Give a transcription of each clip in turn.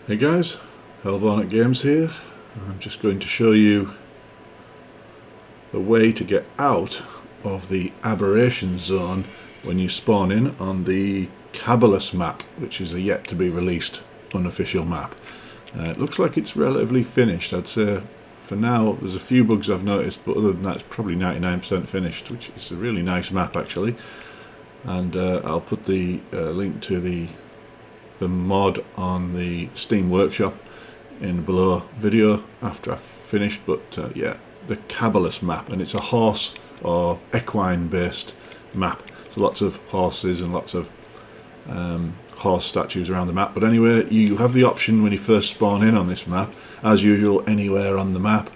Hey guys, Helvarnet Games here. I'm just going to show you the way to get out of the Aberration zone when you spawn in on the Caballus map, which is a yet to be released unofficial map. It looks like it's relatively finished. I'd say for now there's a few bugs I've noticed, but other than that it's probably 99% finished, which is a really nice map actually. And I'll put the link to the mod on the Steam Workshop in the below video after I've finished. But yeah, the Caballus map, and it's a horse or equine based map, so lots of horses and lots of horse statues around the map. But anyway, you have the option when you first spawn in on this map, as usual anywhere on the map,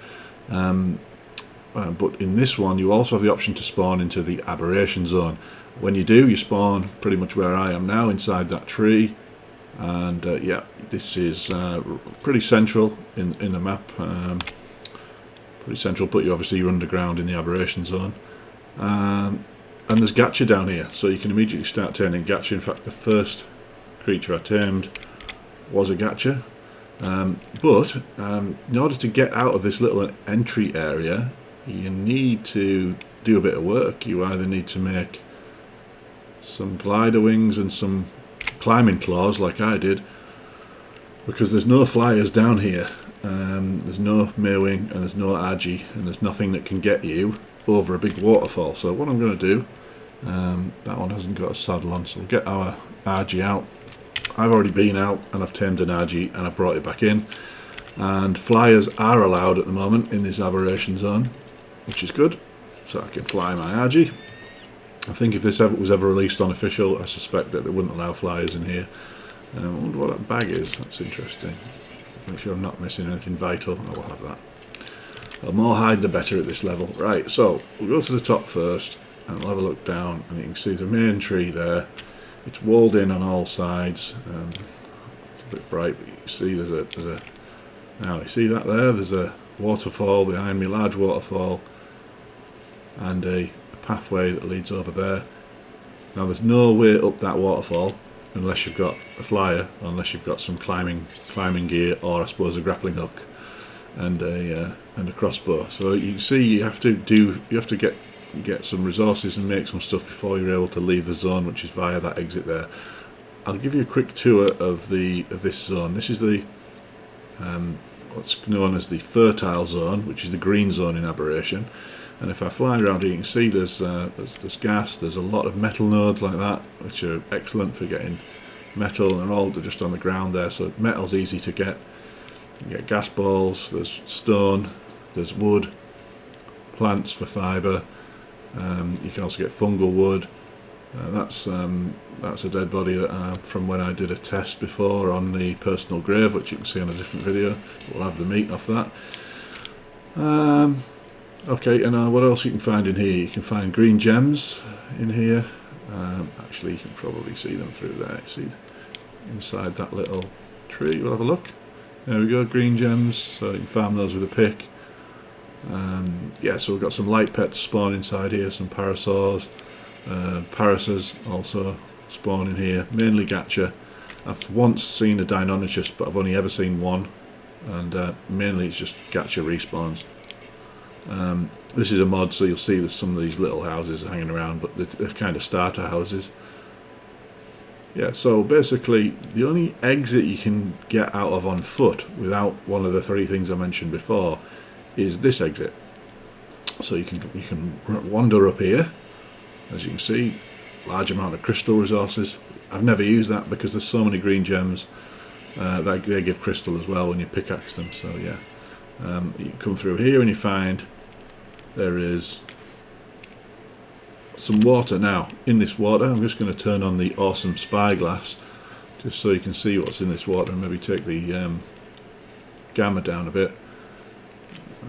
but in this one you also have the option to spawn into the Aberration zone. When you do, you spawn pretty much where I am now, inside that tree. And yeah, this is pretty central in the map, pretty central, but you obviously you're underground in the Aberration zone. And there's gacha down here, so you can immediately start taming gacha. In fact, the first creature I tamed was a gacha. But in order to get out of this little entry area, you need to do a bit of work. You either need to make some glider wings and some climbing claws like I did, because there's no flyers down here. There's no Maywing and there's no Argy, and there's nothing that can get you over a big waterfall. So what I'm going to do, that one hasn't got a saddle on, so we'll get our Argy out. I've already been out and I've tamed an Argy and I brought it back in, and flyers are allowed at the moment in this Aberration zone, which is good, so I can fly my Argy. I think if this was ever released on official, I suspect that they wouldn't allow flyers in here. I wonder what that bag is. That's interesting. Make sure I'm not missing anything vital. I will have that. The more hide the better at this level. Right, so we'll go to the top first and we'll have a look down, and you can see the main tree there. It's walled in on all sides. It's a bit bright, but you can see there's a now you see that there? There's a waterfall behind me, large waterfall, and a pathway that leads over there. Now there's no way up that waterfall unless you've got a flyer, or unless you've got some climbing gear, or I suppose a grappling hook and a crossbow. So you can see you have to get some resources and make some stuff before you're able to leave the zone, which is via that exit there. I'll give you a quick tour of this zone. This is the what's known as the fertile zone, which is the green zone in Aberration. And if I fly around here, you can see there's gas. There's a lot of metal nodes like that, which are excellent for getting metal, and they're all just on the ground there. So metal's easy to get. You get gas balls. There's stone. There's wood. Plants for fibre. You can also get fungal wood. That's a dead body from when I did a test before on the personal grave, which you can see on a different video. We'll have the meat off that. Okay, and what else you can find in here? You can find green gems in here. Actually, you can probably see them through there. See, inside that little tree. We'll have a look. There we go, green gems. So you can farm those with a pick. Yeah, so we've got some light pets spawn inside here. Some parasaurs, parasas also spawn in here. Mainly gacha. I've once seen a Deinonychus, but I've only ever seen one, and mainly it's just gacha respawns. This is a mod, so you'll see there's some of these little houses hanging around, but they're kind of starter houses. Yeah, so basically the only exit you can get out of on foot without one of the three things I mentioned before is this exit. So you can wander up here. As you can see, large amount of crystal resources. I've never used that because there's so many green gems. They give crystal as well when you pickaxe them, so yeah. You come through here and you find there is some water. Now in this water, I'm just going to turn on the awesome spyglass just so you can see what's in this water, and maybe take the gamma down a bit,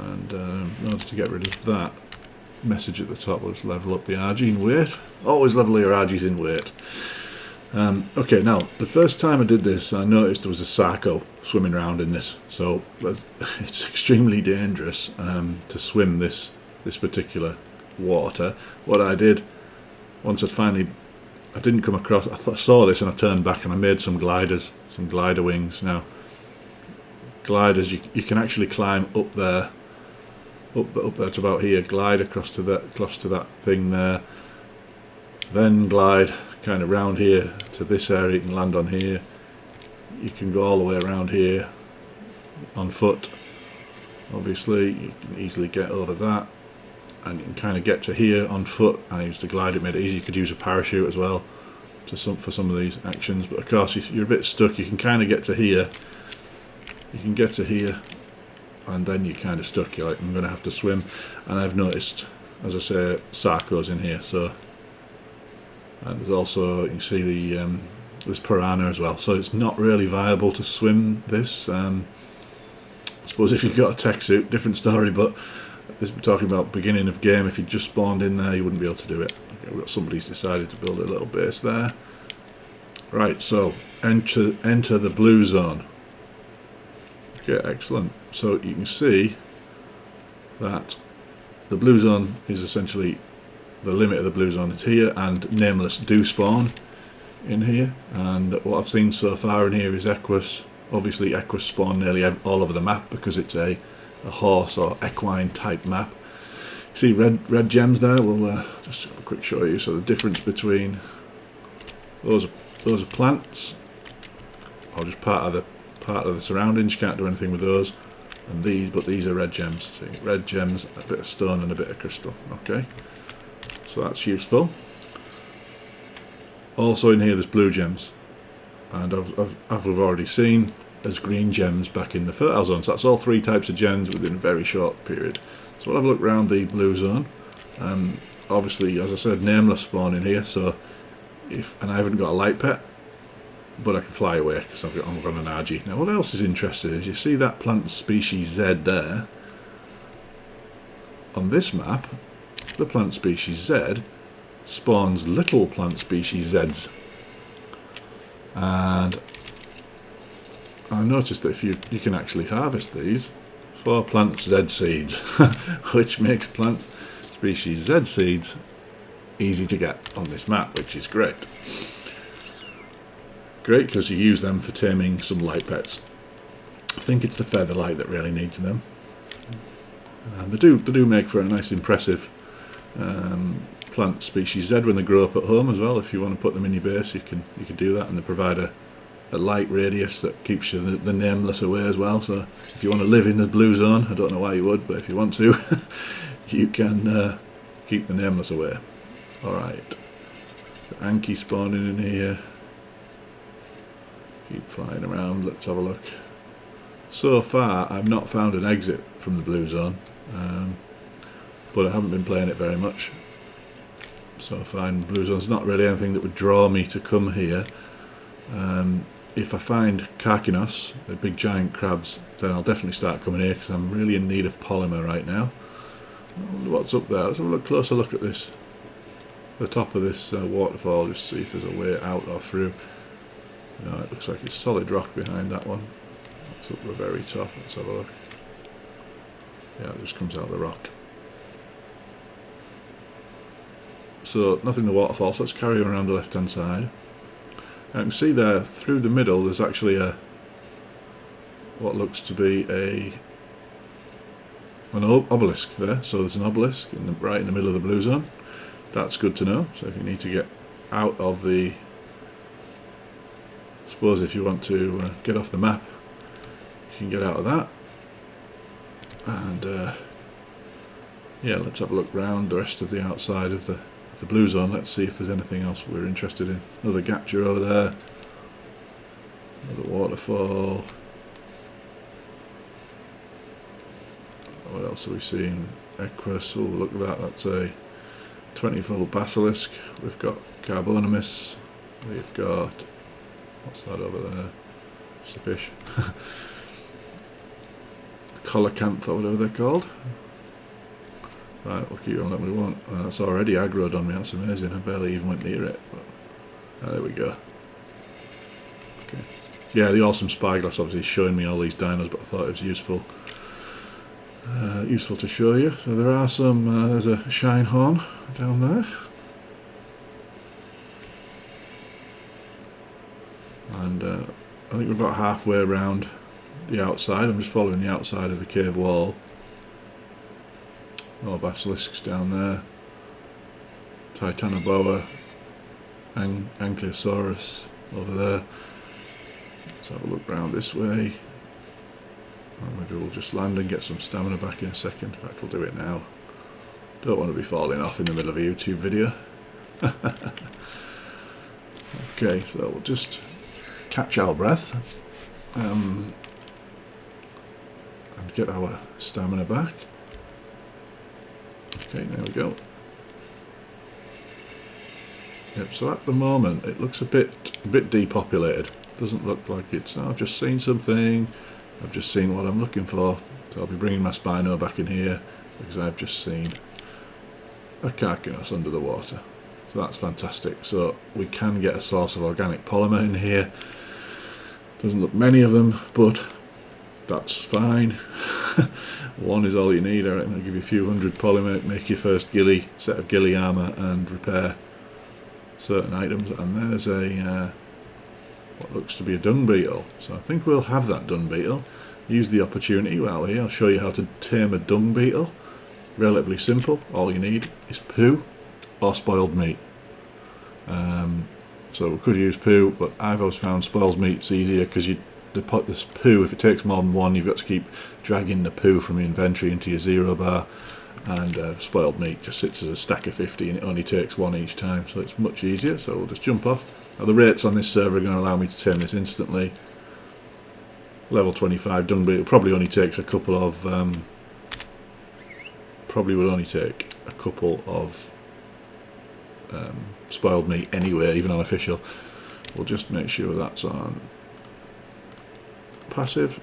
and in order to get rid of that message at the top, we'll just level up the Argy in weight. Always level your Argys in weight. Okay, now the first time I did this, I noticed there was a Sarco swimming around in this, so it's extremely dangerous to swim this particular water. What I did, once I didn't come across, I saw this and I turned back and I made some gliders, some glider wings. Now gliders, you can actually climb up there, up there to about here, glide across to that thing there, then glide kind of round here to this area. You can land on here. You can go all the way around here on foot. Obviously, you can easily get over that, and you can kind of get to here on foot. I used to glide; it made it easy. You could use a parachute as well for some of these actions. But of course, if you're a bit stuck, you can kind of get to here. You can get to here, and then you're kind of stuck. You're like, I'm going to have to swim. And I've noticed, as I say, Sarco's in here. So there's also, you can see the there's piranha as well. So it's not really viable to swim this. I suppose if you've got a tech suit, different story. But this we're talking about beginning of game. If you just spawned in there, you wouldn't be able to do it. Okay, we've got somebody's decided to build a little base there. Right. So enter the blue zone. Okay, excellent. So you can see that the blue zone is essentially the limit of the blue zone is here, and nameless do spawn in here. And what I've seen so far in here is equus. Obviously, equus spawn nearly all over the map because it's a horse or equine type map. See red gems there. We'll just have a quick show you. So the difference between those are plants, or just part of the surroundings. You can't do anything with those. And these are red gems. See, red gems, a bit of stone and a bit of crystal. Okay, so that's useful. Also in here there's blue gems, and I've already seen there's green gems back in the fertile zone. So that's all three types of gems within a very short period. So we'll have a look around the blue zone. Obviously, as I said, nameless spawn in here. So and I haven't got a light pet, but I can fly away because I'm on an RG. Now what else is interesting is you see that plant species Z there. On this map, the plant species Z spawns little plant species Zs. And I noticed that if you can actually harvest these for plant Z seeds, which makes plant species Z seeds easy to get on this map, which is great. Great, because you use them for taming some light pets. I think it's the feather light that really needs them. They do make for a nice, impressive plant species Z when they grow up at home as well. If you want to put them in your base, you can do that, and they provide a light radius that keeps you the nameless away as well. So if you want to live in the blue zone, I don't know why you would, but if you want to, you can keep the nameless away. All right, the Anki spawning in here. Keep flying around, let's have a look. So far I've not found an exit from the blue zone, but I haven't been playing it very much. So far in the blue zone's not really anything that would draw me to come here. If I find Karkinos, the big giant crabs, then I'll definitely start coming here because I'm really in need of polymer right now. I wonder what's up there. Let's have a closer look at this. The top of this waterfall, just see if there's a way out or through. No, it looks like it's solid rock behind that one. It's up the very top. Let's have a look. Yeah, it just comes out of the rock. So nothing in the waterfall, so let's carry on around the left hand side. And you can see there through the middle there's actually what looks to be an obelisk there. So there's an obelisk right in the middle of the blue zone. That's good to know. So if you need to get out of the, I suppose if you want to get off the map, you can get out of that. And yeah, let's have a look round the rest of the outside of the blue zone. Let's see if there's anything else we're interested in. Another Gatcha over there. Another waterfall. What else are we seeing? Equus. Oh, look at that. That's a 20-foot basilisk. We've got Carbonimus. We've got, what's that over there? Just a fish. Coelacanth or whatever they're called. Right, we'll keep on that we want. Well, that's already aggroed on me, that's amazing. I barely even went near it. But, there we go. Okay. Yeah, the awesome spyglass obviously is showing me all these dinos, but I thought it was useful. Useful to show you. So there are some, there's a shine horn down there. And I think we're about halfway around the outside. I'm just following the outside of the cave wall. More basilisks down there. Titanoboa, Ankylosaurus over there. Let's have a look round this way. And maybe we'll just land and get some stamina back in a second. In fact, we'll do it now. Don't want to be falling off in the middle of a YouTube video. Okay, so we'll just catch our breath and get our stamina back. Okay, there we go. Yep, so at the moment it looks a bit depopulated. Doesn't look like it's... I've just seen something. I've just seen what I'm looking for. So I'll be bringing my Spino back in here because I've just seen a Carcinos under the water. So that's fantastic. So we can get a source of organic polymer in here. Doesn't look many of them, but that's fine. One is all you need. I reckon I'll give you a few hundred polymer, make your first ghillie, set of ghillie armour and repair certain items. And there's a what looks to be a dung beetle. So I think we'll have that dung beetle. Use the opportunity while we're here. I'll show you how to tame a dung beetle. Relatively simple. All you need is poo or spoiled meat. So we could use poo, but I've always found spoiled meat's easier because this poo, if it takes more than one, you've got to keep dragging the poo from your inventory into your zero bar, and spoiled meat just sits as a stack of 50 and it only takes one each time, so it's much easier. So we'll just jump off. Now the rates on this server are going to allow me to tame this instantly. Level 25 dung beetle probably only takes a couple of spoiled meat anyway, even unofficial. We'll just make sure that's on passive,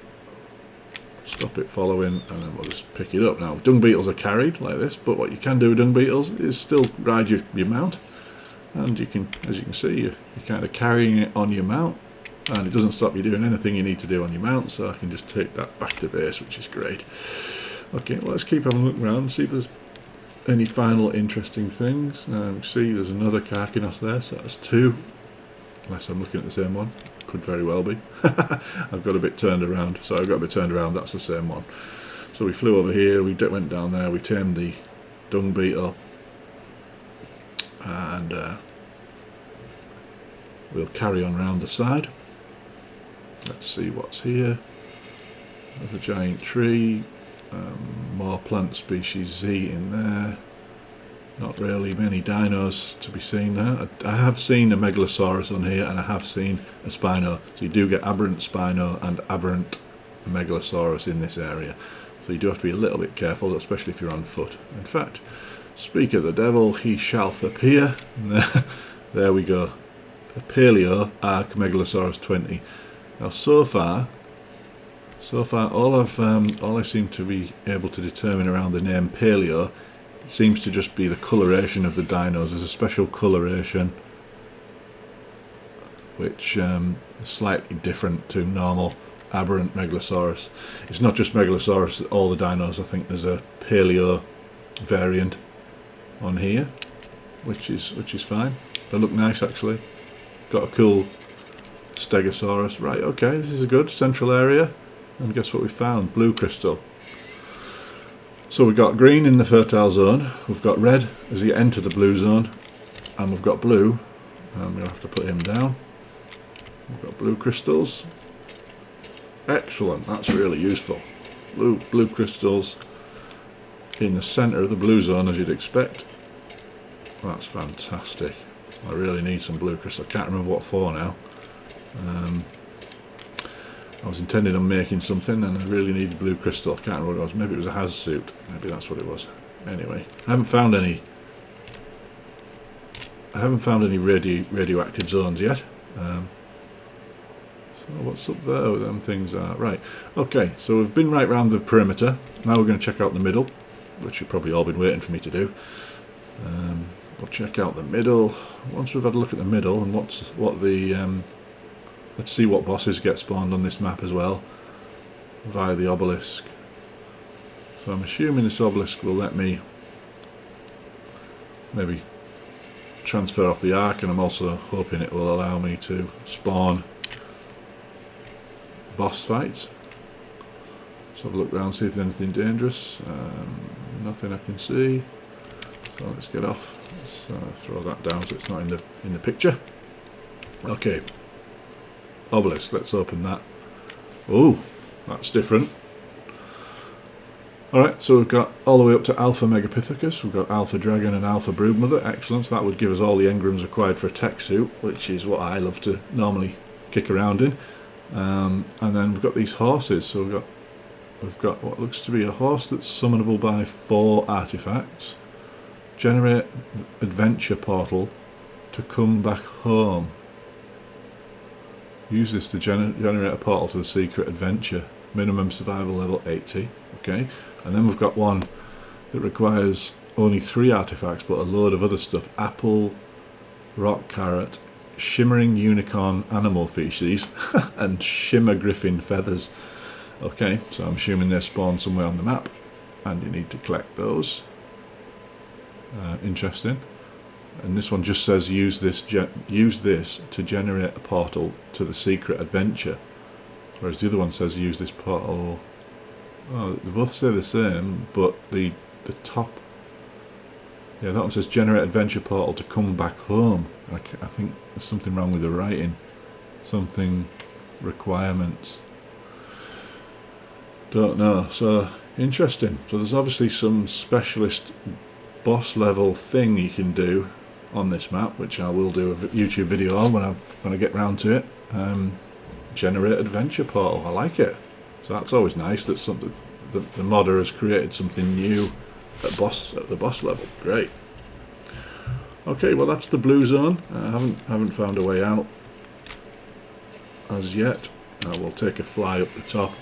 stop it following, and then we'll just pick it up. Now dung beetles are carried like this, but what you can do with dung beetles is still ride your mount, and you can, as you can see, you're kind of carrying it on your mount, and it doesn't stop you doing anything you need to do on your mount, so I can just take that back to base, which is great. Okay, well, let's keep having a look around, see if there's any final interesting things. See, there's another Carcinos there, so that's two, unless I'm looking at the same one. Could very well be. I've got a bit turned around, so I've got a bit turned around, that's the same one. So we flew over here, we went down there, we tamed the dung beetle, and we'll carry on round the side. Let's see what's here. There's a giant tree, more plant species Z in there. Not really many dinos to be seen there. I have seen a Megalosaurus on here, and I have seen a Spino. So you do get aberrant Spino and aberrant Megalosaurus in this area. So you do have to be a little bit careful, especially if you're on foot. In fact, speak of the devil, he shall appear. There we go. A Paleo ARK Megalosaurus 20. Now so far all I seem to be able to determine around the name Paleo, it seems to just be the coloration of the dinos. There's a special coloration which is slightly different to normal aberrant Megalosaurus. It's not just Megalosaurus, all the dinos. I think there's a Paleo variant on here, which is fine. They look nice actually. Got a cool Stegosaurus. Right, okay, this is a good central area. And guess what we found? Blue crystal. So we've got green in the fertile zone, we've got red as you enter the blue zone, and we've got blue. I'm going to have to put him down. We've got blue crystals. Excellent, that's really useful. Blue crystals in the centre of the blue zone, as you'd expect. That's fantastic. I really need some blue crystal. I can't remember what for now. I was intending on making something and I really needed blue crystal. I can't remember what it was. Maybe it was a Haz suit. Maybe that's what it was. Anyway, I haven't found any radioactive zones yet. So what's up there with them things are? Right. Okay, so we've been right round the perimeter. Now we're going to check out the middle, which you've probably all been waiting for me to do. We'll check out the middle. Once we've had a look at the middle and let's see what bosses get spawned on this map as well, via the obelisk. So I'm assuming this obelisk will let me maybe transfer off the ARK, and I'm also hoping it will allow me to spawn boss fights. have a look around, see if there's anything dangerous. Nothing I can see. So let's get off. Let's throw that down so it's not in the picture. Okay. Obelisk, let's open that. Oh, that's different. Alright, so we've got all the way up to Alpha Megapithecus, we've got Alpha Dragon and Alpha Broodmother. Excellent, so that would give us all the engrams required for a tech suit, which is what I love to normally kick around in. And then we've got these horses, so we've got what looks to be a horse that's summonable by 4 artifacts. Generate adventure portal to come back home. Use this to generate a portal to the secret adventure. Minimum survival level 80. Okay, and then we've got one that requires only 3 artifacts but a load of other stuff. Apple, rock carrot, shimmering unicorn animal feces and shimmer griffin feathers. Okay, so I'm assuming they're spawned somewhere on the map and you need to collect those. Interesting. And this one just says use this to generate a portal to the secret adventure, whereas the other one says use this portal. Oh, they both say the same, but the top, yeah, that one says generate adventure portal to come back home. I think there's something wrong with the writing. Something requirements. Don't know. So interesting. So there's obviously some specialist boss level thing you can do on this map, which I will do a YouTube video on when I get round to it. Generate adventure portal. I like it. So that's always nice that something the modder has created something new at the boss level. Great. Okay, well that's the blue zone. I haven't found a way out as yet. We'll take a fly up the top.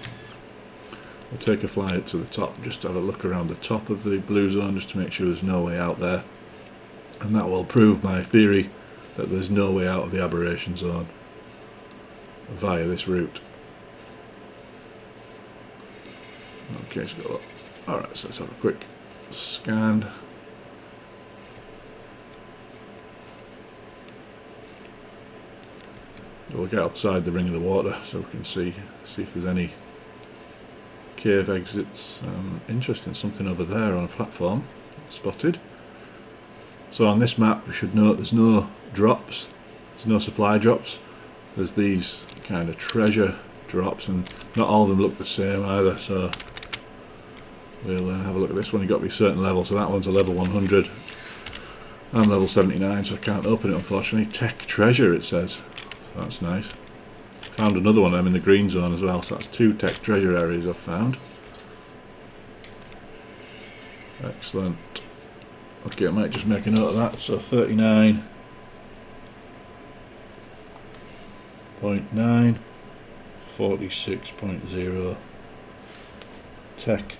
We'll take a fly up to the top, just to have a look around the top of the blue zone, just to make sure there's no way out there. And that will prove my theory that there's no way out of the aberration zone via this route. Okay, so alright, so let's have a quick scan. We'll get outside the ring of the water so we can see if there's any cave exits. Interesting, something over there on a platform spotted. So on this map we should note there's no drops, there's no supply drops. There's these kind of treasure drops, and not all of them look the same either, so we'll have a look at this one. You've got to be a certain level, so that one's a level 100. I'm level 79, so I can't open it unfortunately. Tech treasure it says. That's nice. Found another one. I'm in the green zone as well, so that's 2 tech treasure areas I've found. Excellent. Okay, I might just make a note of that. So 39.9, 46.0 tech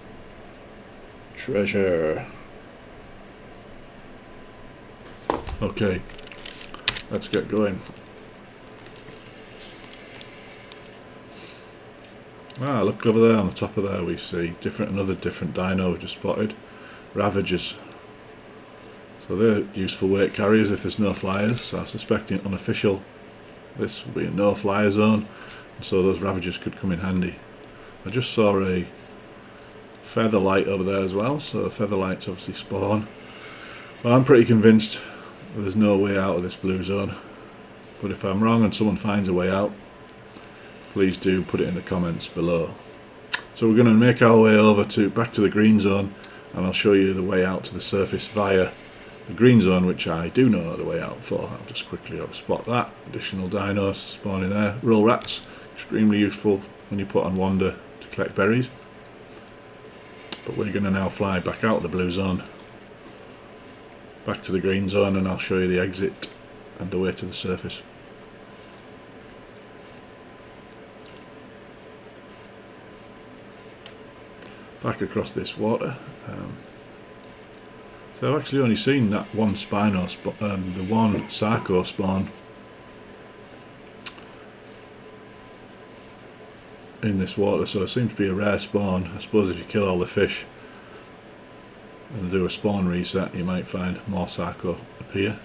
treasure. Okay, let's get going. Look over there on the top of there, we see another different dino we've just spotted. Ravagers. So they're useful weight carriers if there's no flyers. So I suspect in Unofficial this will be a no flyer zone, and so those Ravagers could come in handy. I just saw a Featherlight over there as well, so Featherlights obviously spawn. Well, I'm pretty convinced there's no way out of this blue zone, but if I'm wrong and someone finds a way out, please do put it in the comments below. So we're going to make our way over back to the green zone, and I'll show you the way out to the surface via the green zone, which I do know the way out for. I'll just quickly spot that. Additional dinos spawning there. Roll rats, extremely useful when you put on wander to collect berries. But we're going to now fly back out of the blue zone, back to the green zone, and I'll show you the exit and the way to the surface. Back across this water. So I've actually only seen that one Spino, the one Sarco spawn in this water, so it seems to be a rare spawn. I suppose if you kill all the fish and do a spawn reset, you might find more Sarco appear.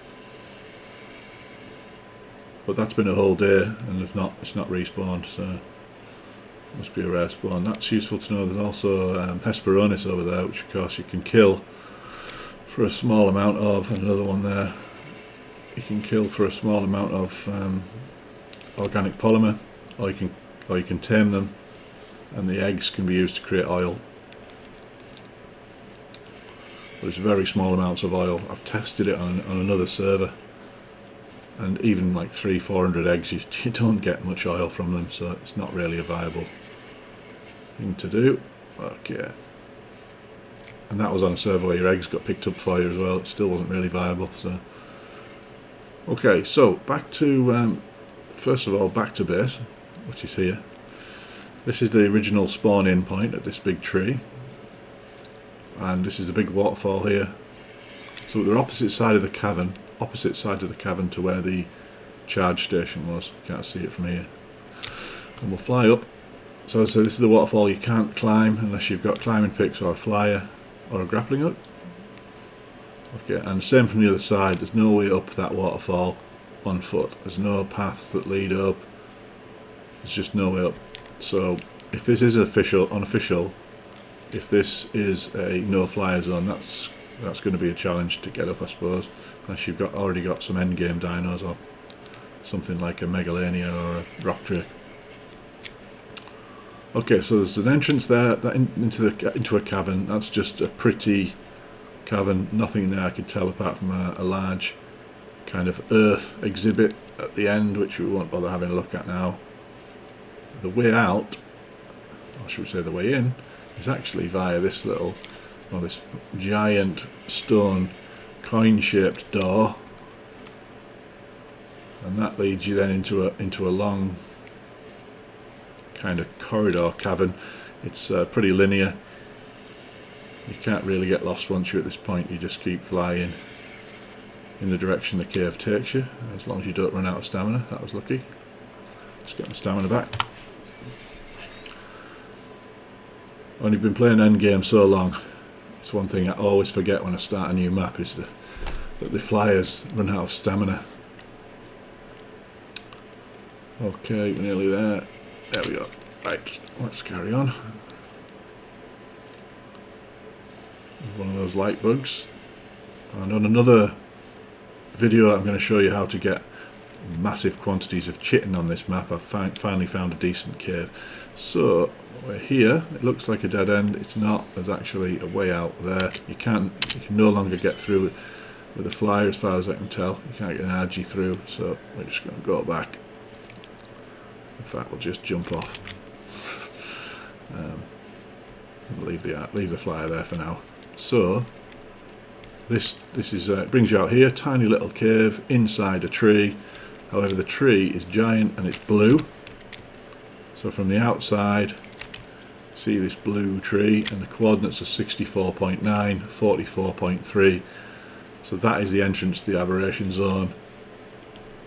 But that's been a whole day and it's not respawned, so Must be a rare spawn. That's useful to know. There's also Hesperornis over there, which of course you can kill for a small amount of, and another one there you can kill for a small amount of organic polymer, or you can tame them, and the eggs can be used to create oil. But it's very small amounts of oil. I've tested it on another server, and even like 300-400 eggs, you don't get much oil from them, so it's not really a viable thing to do. Okay. And that was on a server where your eggs got picked up fire as well. It still wasn't really viable. So, okay, so back to first of all, back to base, which is here. This is the original spawn-in point at this big tree, and this is the big waterfall here. So we're opposite side of the cavern, to where the charge station was. You can't see it from here. And we'll fly up. So this is the waterfall you can't climb unless you've got climbing picks or a flyer or a grappling hook. Okay, and same from the other side. There's no way up that waterfall on foot. There's no paths that lead up. There's just no way up. So if this is unofficial, if this is a no-flyer zone, that's going to be a challenge to get up, I suppose, unless you've already got some endgame dinos or something like a Megalania or a Rock Drake. Okay, so there's an entrance there into a cavern. That's just a pretty cavern. Nothing there I could tell apart from a large kind of earth exhibit at the end, which we won't bother having a look at now. The way out, or should we say the way in, is actually via this this giant stone coin-shaped door, and that leads you then into a long kind of corridor cavern. It's pretty linear. You can't really get lost once you're at this point. You just keep flying in the direction the cave takes you, as long as you don't run out of stamina. That was lucky. Just get my stamina back. When you've been playing endgame so long, it's one thing I always forget when I start a new map, is that the flyers run out of stamina. Okay, we're nearly there. There we go. Right, let's carry on. One of those light bugs. And on another video I'm going to show you how to get massive quantities of chitin on this map. I've finally found a decent cave. So we're here. It looks like a dead end. It's not. There's actually a way out there. You can no longer get through with a flyer, as far as I can tell. You can't get an RG through, so we're just going to go back. In fact, we'll just jump off. Leave the flyer there for now. So this is it brings you out here, tiny little cave inside a tree. However, the tree is giant and it's blue. So from the outside, see this blue tree, and the coordinates are 64.9, 44.3. So that is the entrance to the Aberration zone.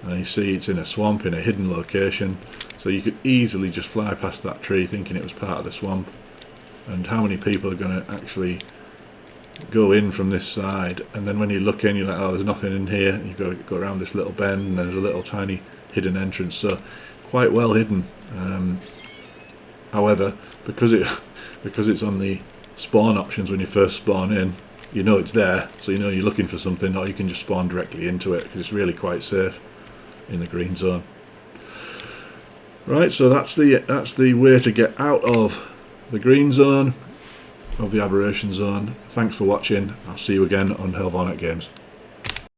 And you see it's in a swamp, in a hidden location. So you could easily just fly past that tree thinking it was part of the swamp. And how many people are going to actually go in from this side, and then when you look in, you're like, oh, there's nothing in here, and you've got to go around this little bend, and there's a little tiny hidden entrance. So quite well hidden. However, because it's on the spawn options when you first spawn in, you know it's there, so you know you're looking for something, or you can just spawn directly into it, because it's really quite safe in the green zone. Right, so that's the way to get out of the green zone, of the Aberration zone. Thanks for watching. I'll see you again on Helvornet Games.